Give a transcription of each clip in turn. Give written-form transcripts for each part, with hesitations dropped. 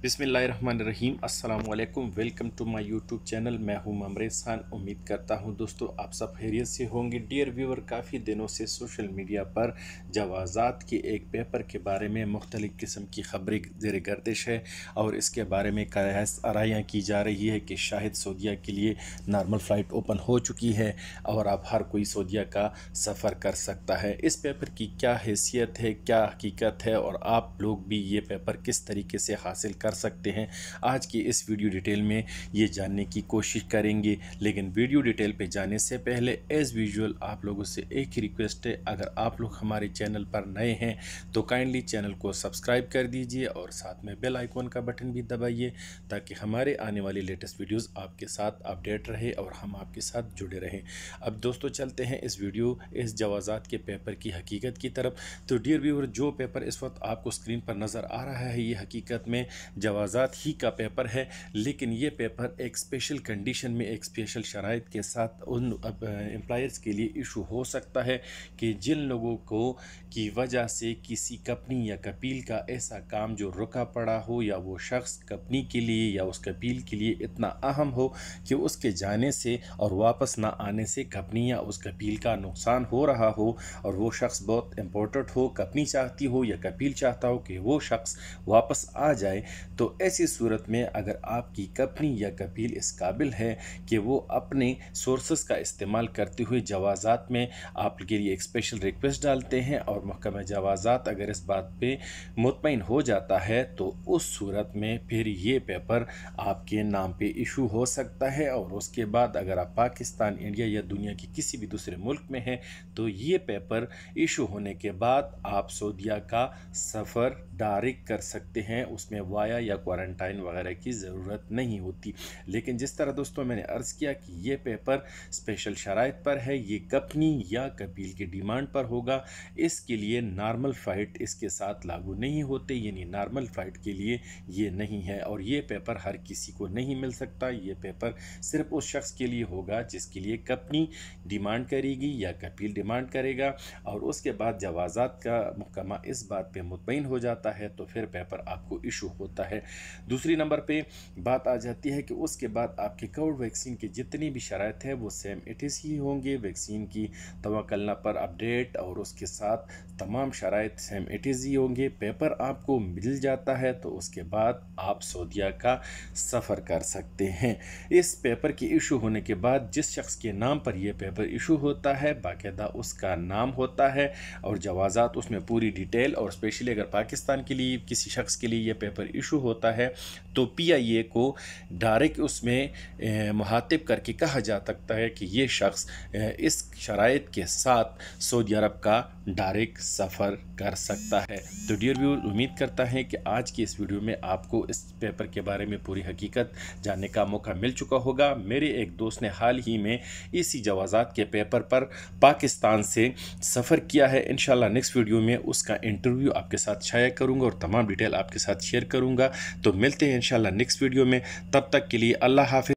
बिस्मिल्लाहिर्रहमानिर्रहीम अस्सलाम वालेकुम। Welcome to my YouTube channel. मैं हूं ममरेज़ खान। उम्मीद करता हूं दोस्तों आप सब खैरियत से होंगे। डियर व्यूअर, काफ़ी दिनों से सोशल मीडिया पर जवाज़ात के एक पेपर के बारे में मुख्तलिफ़ किस्म की खबरें ज़ेर गर्दिश है और इसके बारे में कयास आराइयाँ की जा रही है कि शायद सऊदीया के लिए नॉर्मल फ़्लाइट ओपन हो चुकी है और अब हर कोई सऊदीया का सफ़र कर सकता है। इस पेपर की क्या हैसियत है, क्या हकीकत है और आप लोग भी ये पेपर किस तरीके से हासिल कर सकते हैं, आज की इस वीडियो डिटेल में ये जानने की कोशिश करेंगे। लेकिन वीडियो डिटेल पे जाने से पहले एज़ यूजुअल आप लोगों से एक ही रिक्वेस्ट है, अगर आप लोग हमारे चैनल पर नए हैं तो काइंडली चैनल को सब्सक्राइब कर दीजिए और साथ में बेल आइकॉन का बटन भी दबाइए ताकि हमारे आने वाली लेटेस्ट वीडियोस आपके साथ अपडेट रहे और हम आपके साथ जुड़े रहें। अब दोस्तों चलते हैं इस जवाज़ात के पेपर की हकीकत की तरफ। तो डियर व्यूअर, जो पेपर इस वक्त आपको स्क्रीन पर नज़र आ रहा है ये हकीकत में जवाज़ात ही का पेपर है, लेकिन ये पेपर एक स्पेशल कंडीशन में, एक स्पेशल शराइत के साथ उन एम्प्लॉयर्स के लिए इशू हो सकता है कि जिन लोगों को की वजह से किसी कंपनी या कपील का ऐसा काम जो रुका पड़ा हो या वो शख्स कंपनी के लिए या उस कपील के लिए इतना अहम हो कि उसके जाने से और वापस ना आने से कंपनी या उस कपील का नुकसान हो रहा हो और वो शख्स बहुत इम्पोर्टेंट हो, कंपनी चाहती हो या कपील चाहता हो कि वो शख्स वापस आ जाए, तो ऐसी सूरत में अगर आपकी कंपनी या कपील इस काबिल है कि वो अपने सोर्सेस का इस्तेमाल करते हुए जवाज़ात में आपके लिए एक स्पेशल रिक्वेस्ट डालते हैं और महकमा जवाज़ात अगर इस बात पे मुतमईन हो जाता है तो उस सूरत में फिर ये पेपर आपके नाम पे इशू हो सकता है। और उसके बाद अगर आप पाकिस्तान, इंडिया या दुनिया के किसी भी दूसरे मुल्क में हैं तो ये पेपर इशू होने के बाद आप सऊदीया का सफ़र डायरेक्ट कर सकते हैं, उसमें वाया या क्वारंटाइन वगैरह की ज़रूरत नहीं होती। लेकिन जिस तरह दोस्तों मैंने अर्ज़ किया कि ये पेपर स्पेशल शराइत पर है, ये कंपनी या कपील की डिमांड पर होगा, इसके लिए नॉर्मल फ़्लाइट इसके साथ लागू नहीं होते, यानी नॉर्मल फ़्लाइट के लिए ये नहीं है और ये पेपर हर किसी को नहीं मिल सकता। ये पेपर सिर्फ उस शख्स के लिए होगा जिसके लिए कंपनी डिमांड करेगी या कपील डिमांड करेगा और उसके बाद जवाज़ात का महकमा इस बात पे मुतमईन हो जाता है तो फिर पेपर आपको इशू होता है। दूसरी नंबर पे बात आ जाती है कि उसके बाद आपके कोविड वैक्सीन की जितनी भी शराइत है वो सेम इट इज़ ही होंगे। वैक्सीन की तवक्कलना पर अपडेट और उसके साथ तमाम शराइत सेम इट इज़ ही होंगे। पेपर आपको मिल जाता है तो उसके बाद आप सऊदीया का सफ़र कर सकते हैं। इस पेपर के इशू होने के बाद जिस शख्स के नाम पर यह पेपर इशू होता है बाकायदा उसका नाम होता है और जवाज़ात उसमें पूरी डिटेल, और स्पेशली अगर पाकिस्तान के लिए किसी शख्स के लिए यह पेपर इशू होता है तो PIA को डायरेक्ट उसमें मुहातिब करके कहा जा सकता है कि ये शख्स इस शराइत के साथ सऊदी अरब का डायरेक्ट सफ़र कर सकता है। तो डियर व्यूअर, उम्मीद करता है कि आज की इस वीडियो में आपको इस पेपर के बारे में पूरी हकीकत जानने का मौका मिल चुका होगा। मेरे एक दोस्त ने हाल ही में इसी जवाज़ात के पेपर पर पाकिस्तान से सफ़र किया है। इंशाल्लाह नेक्स्ट वीडियो में उसका इंटरव्यू आपके साथ शाया करूंगा और तमाम डिटेल आपके साथ शेयर करूंगा। तो मिलते हैं इंशाल्लाह नेक्स्ट वीडियो में, तब तक के लिए अल्लाह हाफ़िज़।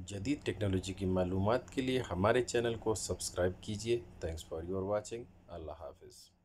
जदीद टेक्नोलॉजी की मालूमात के लिए हमारे चैनल को सब्सक्राइब कीजिए। Thanks for your watching. अल्लाह हाफ़िज़।